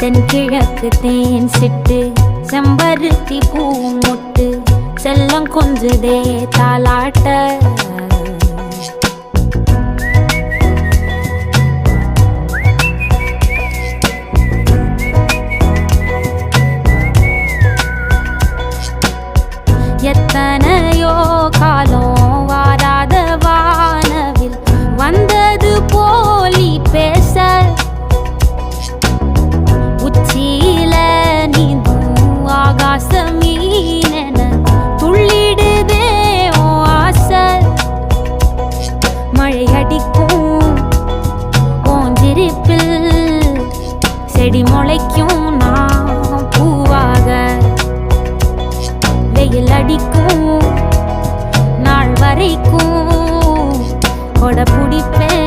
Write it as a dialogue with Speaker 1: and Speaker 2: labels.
Speaker 1: தென்கிழக்கு தேன் சிட்டு செம்பருத்தி பூ மொட்டு செல்லம் கொஞ்சுதே தாலாட்ட எத்தனையோ காலம் வாராத வானவில் வந்தது போலி பேச உச்சியில நீந்தும் ஆகாச மீனென துள்ளிடுதே ஓ ஆசை மழை அடிக்கும் ஓஞ்சிருப்பில் செடி முளைக்கும் நான் பூவாக வெயில் அடிக்கும் நாள் வரைக்கும் கொடை பிடிப்பேன்